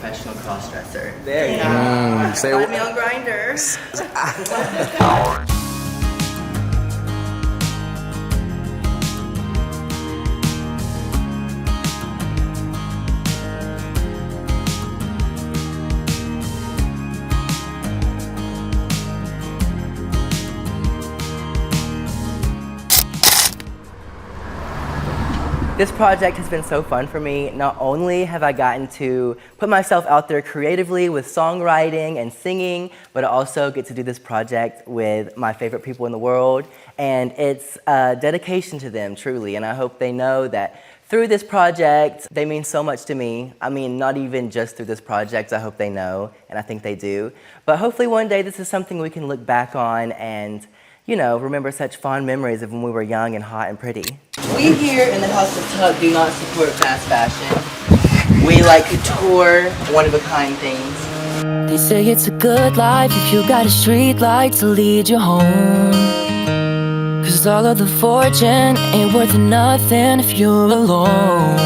professional cross-dresser. There you go. Find me on Grindr. This project has been so fun for me. Not only have I gotten to put myself out there creatively with songwriting and singing, but I also get to do this project with my favorite people in the world. And it's a dedication to them, truly. And I hope they know that through this project, they mean so much to me. I mean, not even just through this project, I hope they know, and I think they do. But hopefully one day this is something we can look back on and, you know, remember such fond memories of when we were young and hot and pretty. We here in the House of Tuck do not support fast fashion. We like couture, one-of-a-kind things. They say it's a good life if you got a street light to lead you home. Cause all of the fortune ain't worth nothing if you're alone.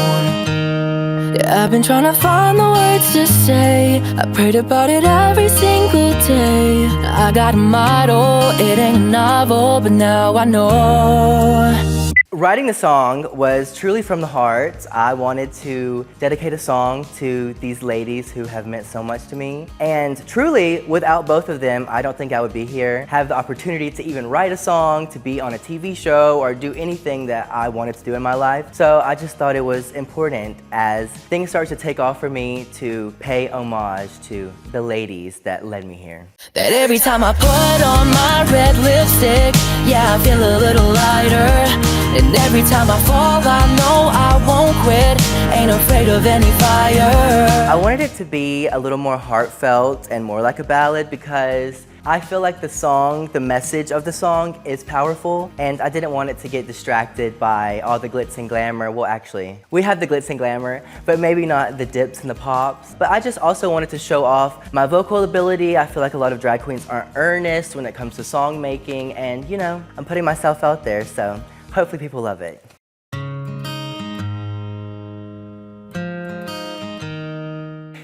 Yeah, I've been trying to find the words to say. I prayed about it every single day. I got a motto, it ain't a novel, but now I know. Writing the song was truly from the heart. I wanted to dedicate a song to these ladies who have meant so much to me. And truly, without both of them, I don't think I would be here, have the opportunity to even write a song, to be on a TV show, or do anything that I wanted to do in my life. So I just thought it was important as things start to take off for me to pay homage to the ladies that led me here. That every time I put on my red lipstick, yeah, I feel a little lighter. And every time I fall, I know I won't quit. Ain't afraid of any fire. I wanted it to be a little more heartfelt and more like a ballad because I feel like the song, the message of the song is powerful, and I didn't want it to get distracted by all the glitz and glamour. Well, actually, we have the glitz and glamour, but maybe not the dips and the pops. But I just also wanted to show off my vocal ability. I feel like a lot of drag queens aren't earnest when it comes to song making, and you know, I'm putting myself out there, so hopefully people love it.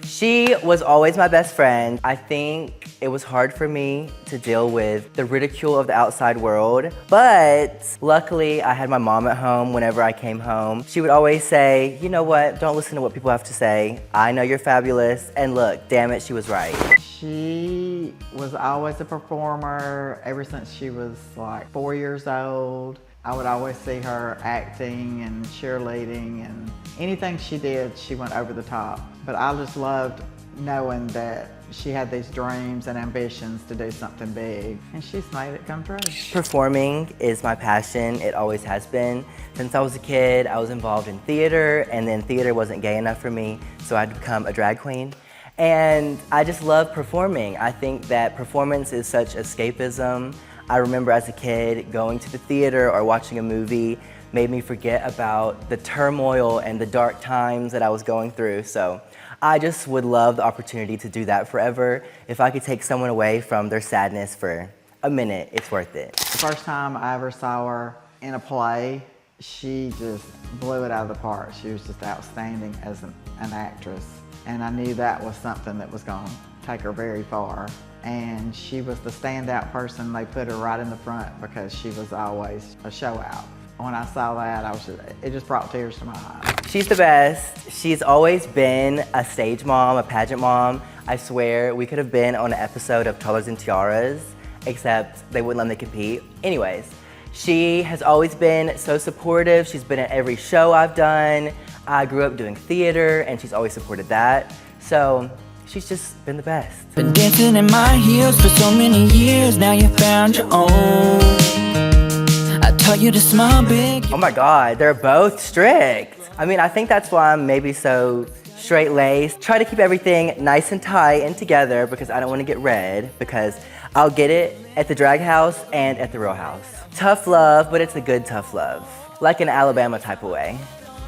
She was always my best friend. I think it was hard for me to deal with the ridicule of the outside world, but luckily I had my mom at home whenever I came home. She would always say, you know what, don't listen to what people have to say. I know you're fabulous, and look, damn it, she was right. She was always a performer ever since she was like 4 years old. I would always see her acting and cheerleading, and anything she did, she went over the top. But I just loved knowing that she had these dreams and ambitions to do something big, and she's made it come true. Performing is my passion. It always has been. Since I was a kid, I was involved in theater, and then theater wasn't gay enough for me, so I had to become a drag queen. And I just love performing. I think that performance is such escapism. I remember as a kid going to the theater or watching a movie made me forget about the turmoil and the dark times that I was going through. So I just would love the opportunity to do that forever. If I could take someone away from their sadness for a minute, it's worth it. The first time I ever saw her in a play, she just blew it out of the park. She was just outstanding as an actress. And I knew that was something that was going to take her very far. And she was the standout person. They put her right in the front because she was always a show out. When I saw that, it just brought tears to my eyes. She's the best. She's always been a stage mom, a pageant mom. I swear we could have been on an episode of Colors and Tiaras, except they wouldn't let me compete. Anyways, she has always been so supportive. She's been at every show I've done. I grew up doing theater, and she's always supported that. So she's just been the best. Been dancing in my heels for so many years. Now you found your own. I taught you to smile big. Oh my God, they're both strict. I mean, I think that's why I'm maybe so straight-laced. Try to keep everything nice and tight and together because I don't want to get red, because I'll get it at the drag house and at the real house. Tough love, but it's a good tough love. Like an Alabama type of way.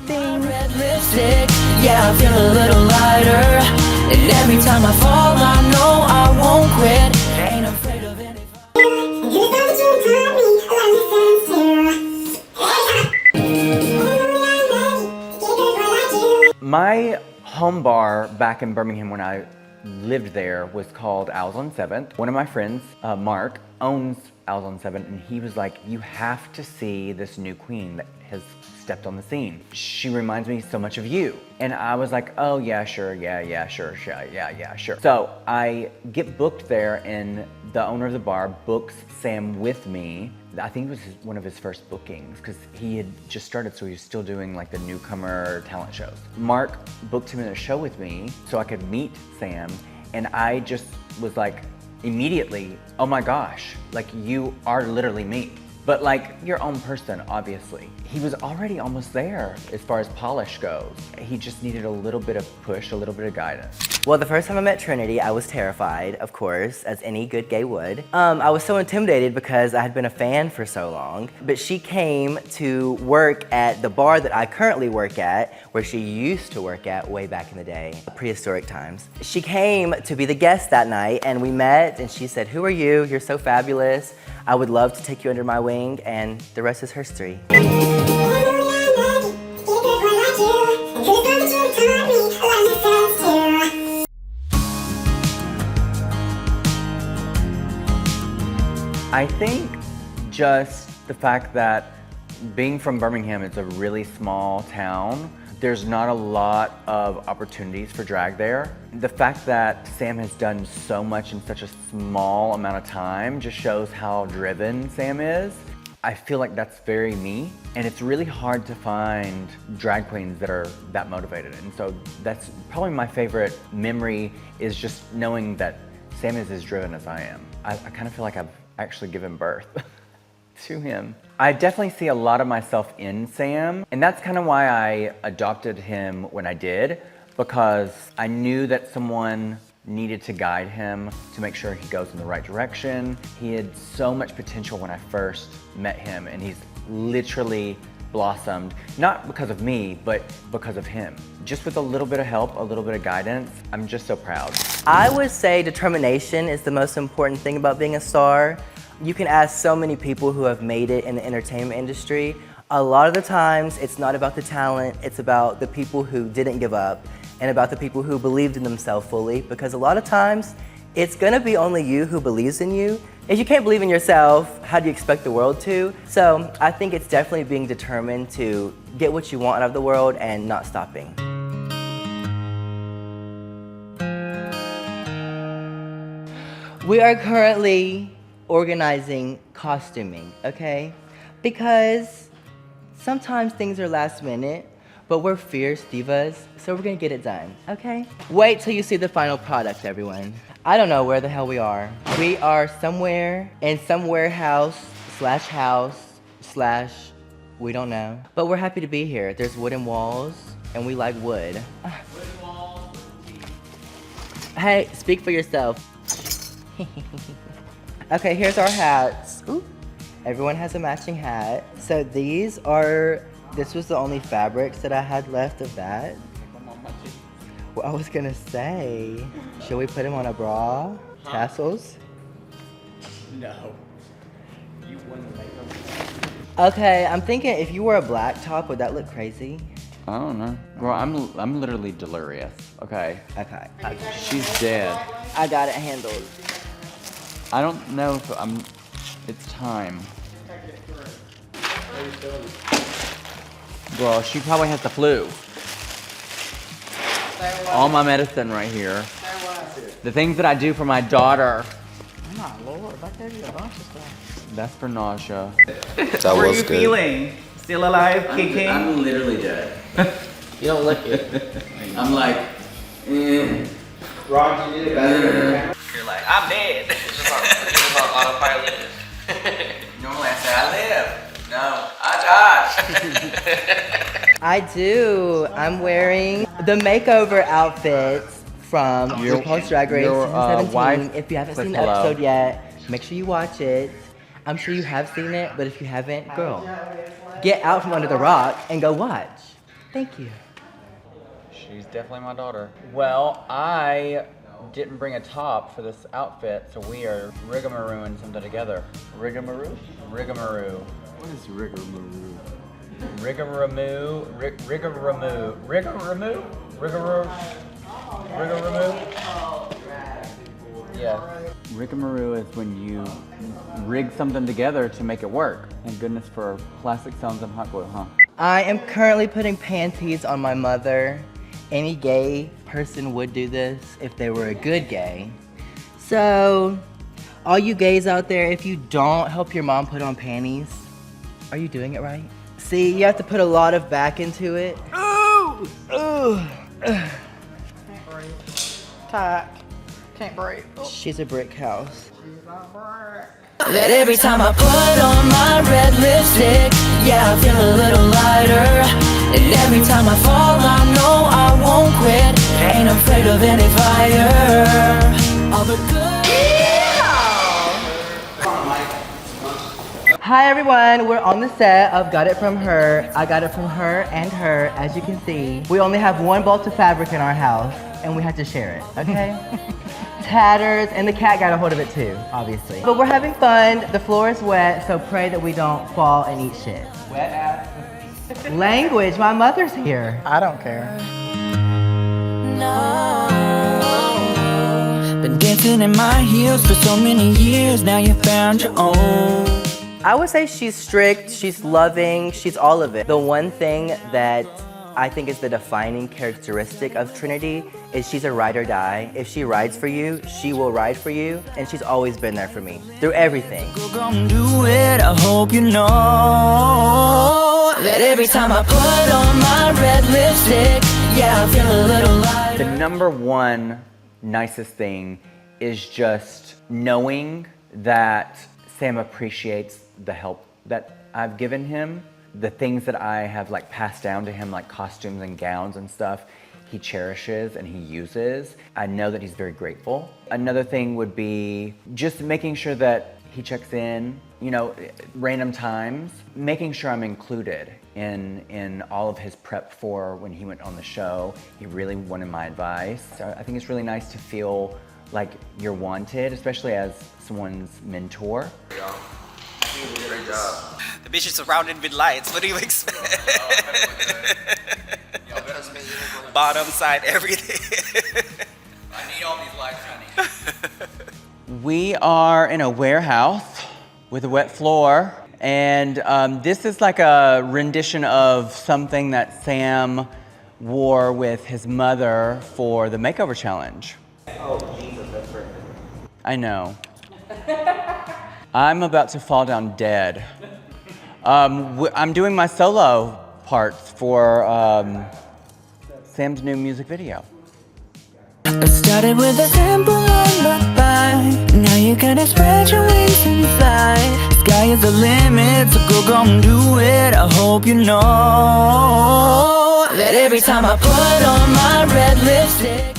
Red lipstick, yeah, I feel a little lighter. And every time I fall, I know I won't quit. Ain't afraid of anything. My home bar back in Birmingham when I lived there was called Owls on 7th. One of my friends, Mark, owns Owls on 7th, and he was like, you have to see this new queen that has stepped on the scene. She reminds me so much of you. And I was like, oh yeah, sure, yeah, sure. So I get booked there, and the owner of the bar books Sam with me. I think it was one of his first bookings because he had just started, so he was still doing like the newcomer talent shows. Mark booked him in a show with me so I could meet Sam, and I just was like, immediately, oh my gosh, like you are literally me. But like your own person, obviously. He was already almost there as far as polish goes. He just needed a little bit of push, a little bit of guidance. Well, the first time I met Trinity, I was terrified, of course, as any good gay would. I was so intimidated because I had been a fan for so long, but she came to work at the bar that I currently work at, where she used to work at way back in the day, prehistoric times. She came to be the guest that night, and we met, and she said, who are you? You're so fabulous. I would love to take you under my wing, and the rest is history. I think just the fact that being from Birmingham, it's a really small town. There's not a lot of opportunities for drag there. The fact that Sam has done so much in such a small amount of time just shows how driven Sam is. I feel like that's very me, and it's really hard to find drag queens that are that motivated. And so that's probably my favorite memory, is just knowing that Sam is as driven as I am. I kind of feel like I've actually given birth to him. I definitely see a lot of myself in Sam, and that's kind of why I adopted him when I did, because I knew that someone needed to guide him to make sure he goes in the right direction. He had so much potential when I first met him, and he's literally blossomed, not because of me, but because of him. Just with a little bit of help, a little bit of guidance, I'm just so proud. I would say determination is the most important thing about being a star. You can ask so many people who have made it in the entertainment industry. A lot of the times, it's not about the talent, it's about the people who didn't give up, and about the people who believed in themselves fully, because a lot of times, it's gonna be only you who believes in you. If you can't believe in yourself, how do you expect the world to? So I think it's definitely being determined to get what you want out of the world and not stopping. We are currently organizing costuming, okay? Because sometimes things are last minute, but we're fierce divas, so we're gonna get it done, okay? Wait till you see the final product, everyone. I don't know where the hell we are. We are somewhere in some warehouse slash house slash we don't know. But we're happy to be here. There's wooden walls, and we like wood. Wooden walls. Hey, speak for yourself. Okay, here's our hats. Ooh. Everyone has a matching hat. So this was the only fabrics that I had left of that. Well, I was gonna say, should we put him on a bra? Tassels? No. You wouldn't make them. Okay, I'm thinking if you wore a black top, would that look crazy? I don't know. Well, I'm literally delirious. Okay. Okay. She's dead. I got it handled. I don't know if it's time. Well, she probably has the flu. All my medicine right here. The things that I do for my daughter. Oh my Lord, I gave you a bunch of stuff. That's for nausea. How are you feeling? Still alive, kicking? I'm literally dead. You don't look it. I'm like, Roger did it better. You're like, I'm dead. It's just on autopilot. normally I say I live. No, I died. I do. I'm wearing the makeover outfits from RuPaul's Drag Race your, season 17. wife If you haven't says seen the hello. episode yet, make sure you watch it. I'm sure you have seen it, but if you haven't, girl, get out from under the rock and go watch. Thank you. She's definitely my daughter. Well, I didn't bring a top for this outfit, so we are rigamarooing something together. Rigamaroo? Rigamaroo. What is rigamaroo? Rigaramoo? Rigaramoo? Rigaramoo? Rigmarole. Yeah. Rigmarole is when you rig something together to make it work. Thank goodness for plastic sounds and hot glue, huh? I am currently putting panties on my mother. Any gay person would do this if they were a good gay. So, all you gays out there, if you don't help your mom put on panties, are you doing it right? See, you have to put a lot of back into it. Ooh! Ooh! Can't breathe. Tight. Can't breathe. She's a brick house. She's a brick. That every time I put on my red lipstick, yeah, I feel a little lighter. And every time I fall, I know I won't quit. Ain't afraid of any fire. All the good. Hi everyone, we're on the set of Got It From Her. I got it from her and her, as you can see. We only have one bolt of fabric in our house, and we had to share it, okay? Tatters, and the cat got a hold of it too, obviously. But we're having fun, the floor is wet, so pray that we don't fall and eat shit. Wet ass. Language, my mother's here. I don't care. No. Been dancing in my heels for so many years. Now you found your own. I would say she's strict, she's loving, she's all of it. The one thing that I think is the defining characteristic of Trinity is she's a ride or die. If she rides for you, she will ride for you, and she's always been there for me, through everything. Go gon' do it, I hope you know that every time I put on my red lipstick, yeah, I feel a little lighter. The number one nicest thing is just knowing that Sam appreciates the help that I've given him. The things that I have like passed down to him, like costumes and gowns and stuff, he cherishes and he uses. I know that he's very grateful. Another thing would be just making sure that he checks in, you know, random times, making sure I'm included in all of his prep for when he went on the show. He really wanted my advice. So I think it's really nice to feel like you're wanted, especially as someone's mentor. Great job. The bitch is surrounded with lights. What do you expect? Bottom, side, everything. I need all these lights, honey. We are in a warehouse with a wet floor, and this is like a rendition of something that Sam wore with his mother for the makeover challenge. Oh, Jesus, that's perfect. I know. I'm about to fall down dead. I'm doing my solo parts for Sam's new music video. It started with a simple lullaby. Now you gotta spread your wings and fly. Sky is the limit, so go gon' do it. I hope you know that every time I put on my red lipstick.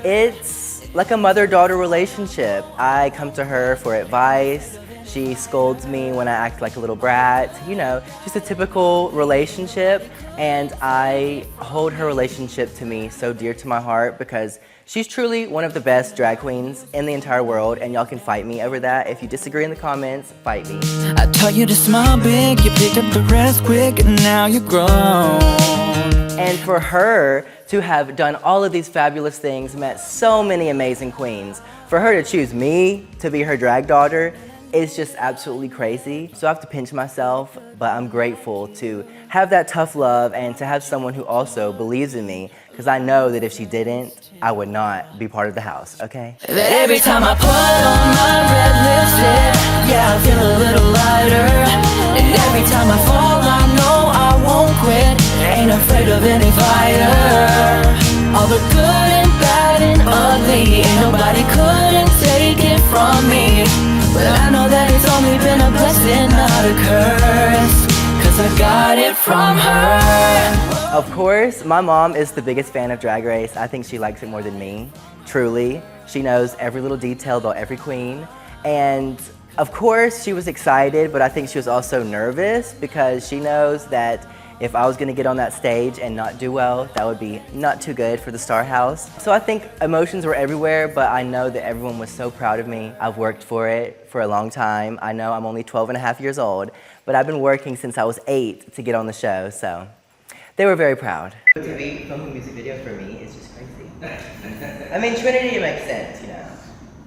It's like a mother-daughter relationship. I come to her for advice. She scolds me when I act like a little brat. You know, just a typical relationship. And I hold her relationship to me so dear to my heart because she's truly one of the best drag queens in the entire world, and y'all can fight me over that. If you disagree in the comments, fight me. I taught you to smile big, you picked up the rest quick, and now you're grown. And for her to have done all of these fabulous things, met so many amazing queens, for her to choose me to be her drag daughter is just absolutely crazy. So I have to pinch myself, but I'm grateful to have that tough love and to have someone who also believes in me, because I know that if she didn't, I would not be part of the house, okay? That every time I put on my red lipstick, yeah, I feel a little lighter. And every time I fall, I know I won't quit. Ain't afraid of any fire. All the good and bad and ugly, ain't nobody couldn't take it from me. But I know that it's only been a blessing, not a curse, 'cause I got it from her. Of course, my mom is the biggest fan of Drag Race. I think she likes it more than me, truly. She knows every little detail about every queen. And of course, she was excited, but I think she was also nervous because she knows that if I was gonna get on that stage and not do well, that would be not too good for the Star House. So I think emotions were everywhere, but I know that everyone was so proud of me. I've worked for it for a long time. I know I'm only 12 and a half years old, but I've been working since I was 8 to get on the show, so they were very proud. To be filming music videos for me is just crazy. I mean, Trinity, it makes sense, you know.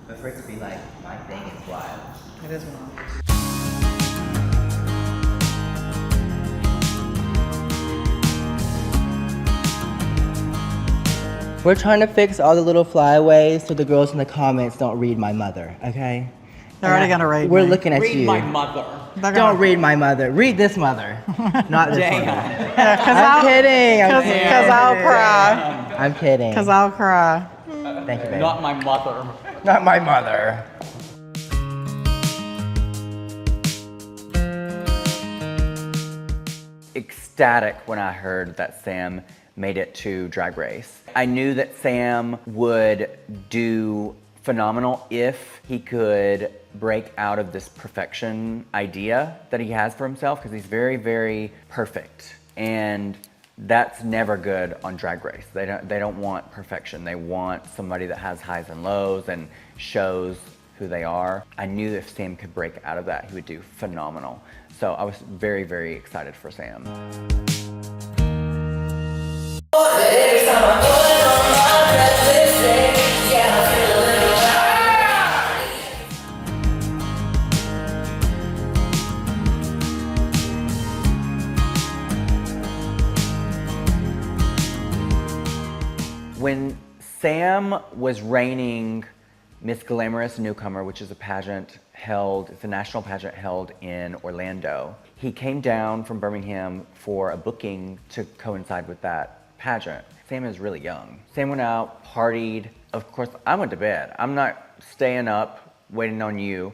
But for it to be like my thing is wild. It is wild. We're trying to fix all the little flyaways so the girls in the comments don't read my mother, okay? They're already gonna read We're me. looking at you. my mother. Don't read my mother. Read this mother, not this Damn. mother. Because I'm kidding. I'm kidding. Because I'll cry. I'm kidding. Because I'll cry. Thank you, babe. Not my mother. Not my mother. Ecstatic when I heard that Sam made it to Drag Race. I knew that Sam would do phenomenal if he could break out of this perfection idea that he has for himself, because he's very, very perfect. And that's never good on Drag Race. They don't want perfection. They want somebody that has highs and lows and shows who they are. I knew if Sam could break out of that, he would do phenomenal. So I was very, very excited for Sam. When Sam was reigning Miss Glamorous Newcomer, which is a pageant held, it's a national pageant held in Orlando, he came down from Birmingham for a booking to coincide with that pageant. Sam is really young. Sam went out, partied. Of course, I went to bed. I'm not staying up waiting on you.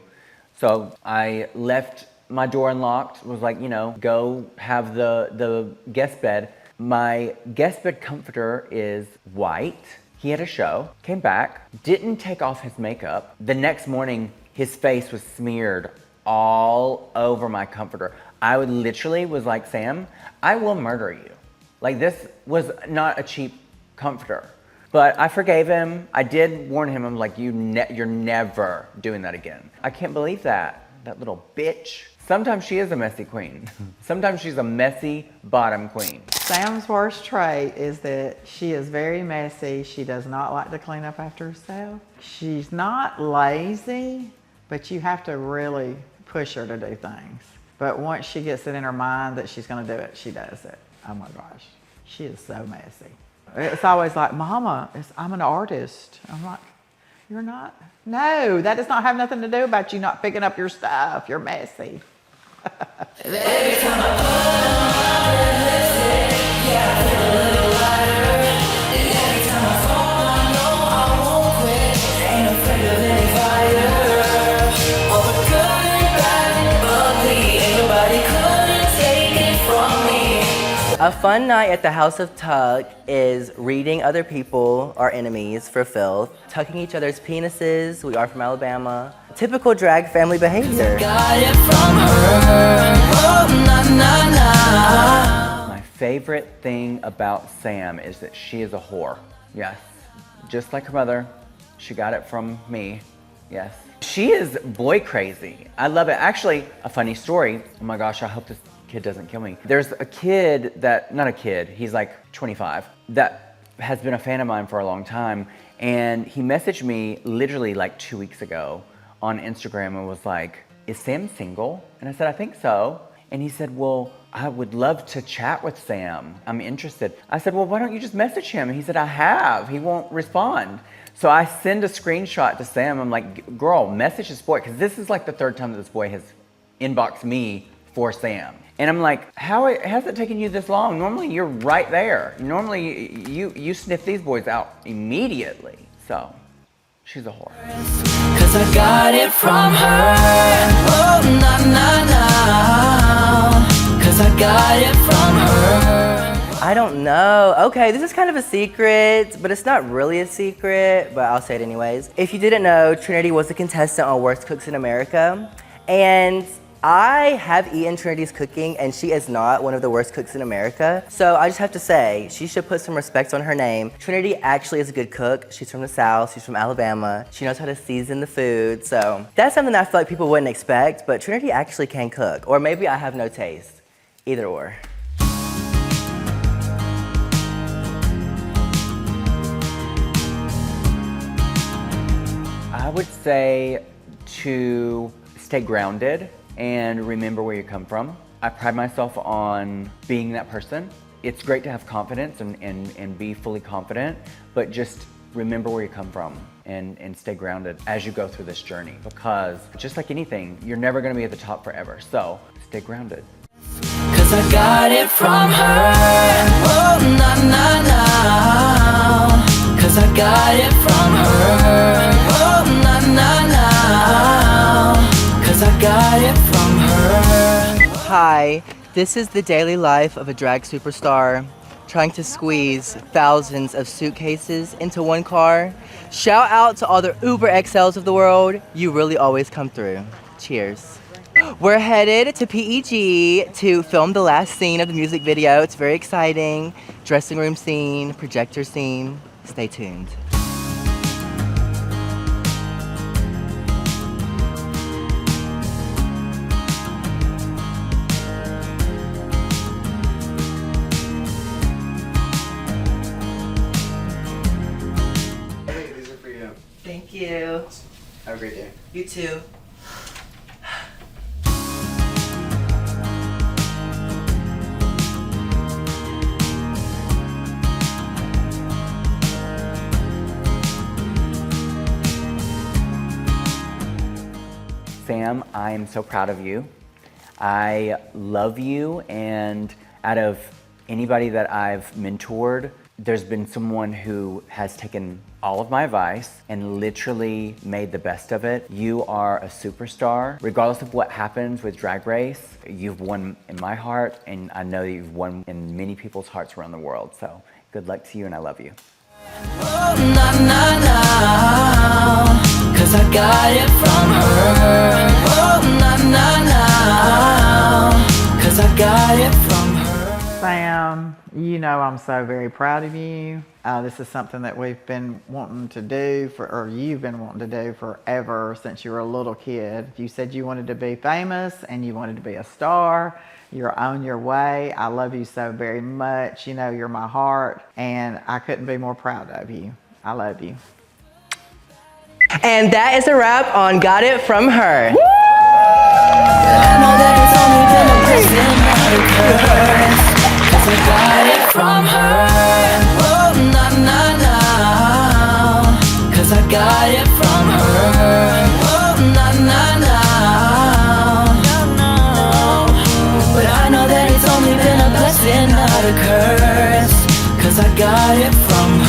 So I left my door unlocked, was like, you know, go have the guest bed. My guest bed comforter is white. He had a show, came back, didn't take off his makeup. The next morning, his face was smeared all over my comforter. I would literally was like, Sam, I will murder you. Like, this was not a cheap comforter. But I forgave him. I did warn him. I'm like, you're never doing that again. I can't believe that little bitch. Sometimes she is a messy queen. Sometimes she's a messy bottom queen. Sam's worst trait is that she is very messy. She does not like to clean up after herself. She's not lazy, but you have to really push her to do things. But once she gets it in her mind that she's gonna do it, she does it. Oh my gosh, she is so messy. It's always like, Mama, I'm an artist. I'm like, you're not? No, that does not have nothing to do about you not picking up your stuff. You're messy. Every time I put on lipstick, yeah, I feel a little lighter. And every time I fall, I know I won't quit. Ain't afraid of any fire. All the good and bad and ugly, ain't nobody couldn't take it from me. A fun night at the House of Tuck is reading other people, our enemies, for filth, tucking each other's penises. We are from Alabama. Typical drag family behavior. Got it from her. Oh, na na na. My favorite thing about Sam is that she is a whore. Yes. Just like her mother, she got it from me. Yes. She is boy crazy. I love it. Actually, a funny story. Oh my gosh, I hope this kid doesn't kill me. There's a kid that, not a kid, he's like 25, that has been a fan of mine for a long time. And he messaged me literally like 2 weeks ago on Instagram and was like, is Sam single? And I said, I think so. And he said, well, I would love to chat with Sam. I'm interested. I said, well, why don't you just message him? And he said, I have. He won't respond. So I send a screenshot to Sam. I'm like, girl, message this boy. Because this is like the third time that this boy has inboxed me for Sam. And I'm like, how has it taken you this long? Normally you're right there. Normally you sniff these boys out immediately. So she's a whore. Cause I got it from her. Oh, na na na. Cause I got it from her. I don't know. Okay, this is kind of a secret, but it's not really a secret, but I'll say it anyways. If you didn't know, Trinity was a contestant on Worst Cooks in America, and I have eaten Trinity's cooking, and she is not one of the worst cooks in America. So I just have to say, she should put some respect on her name. Trinity actually is a good cook. She's from the South, she's from Alabama. She knows how to season the food. So that's something that I feel like people wouldn't expect, but Trinity actually can cook. Or maybe I have no taste. Either or. would say to stay grounded and remember where you come from. I pride myself on being that person. It's great to have confidence and be fully confident, but just remember where you come from and stay grounded as you go through this journey, because just like anything, you're never gonna be at the top forever, so stay grounded. Cause I got it from her. Oh, na na na. Cause I got it from her. Oh, na na na. Cause I got it from her. Hi, this is the daily life of a drag superstar trying to squeeze thousands of suitcases into one car. Shout out to all the Uber XLs of the world. You really always come through. Cheers. We're headed to PEG to film the last scene of the music video. It's very exciting. Dressing room scene, projector scene. Stay tuned. Hey, these are for you. Thank you. Have a great day. You too. Sam, I am so proud of you. I love you, and out of anybody that I've mentored, there's been someone who has taken all of my advice and literally made the best of it. You are a superstar. Regardless of what happens with Drag Race, you've won in my heart, and I know that you've won in many people's hearts around the world. So good luck to you, and I love you. Oh, na na na. Cause I got it from her. Oh, na na na. Cause I got it from her. Sam, you know I'm so very proud of you. This is something that we've been wanting to do or you've been wanting to do forever since you were a little kid. You said you wanted to be famous and you wanted to be a star. You're on your way. I love you so very much. You know, you're my heart, and I couldn't be more proud of you. I love you. And that is a wrap on Got It From Her. I know that it's only been a blessing, not a curse. Cause I got it from her. Oh, na na na. Cause I got it from her. Oh, na na na. But I know that it's only been a blessing, not a curse. Cause I got it from her.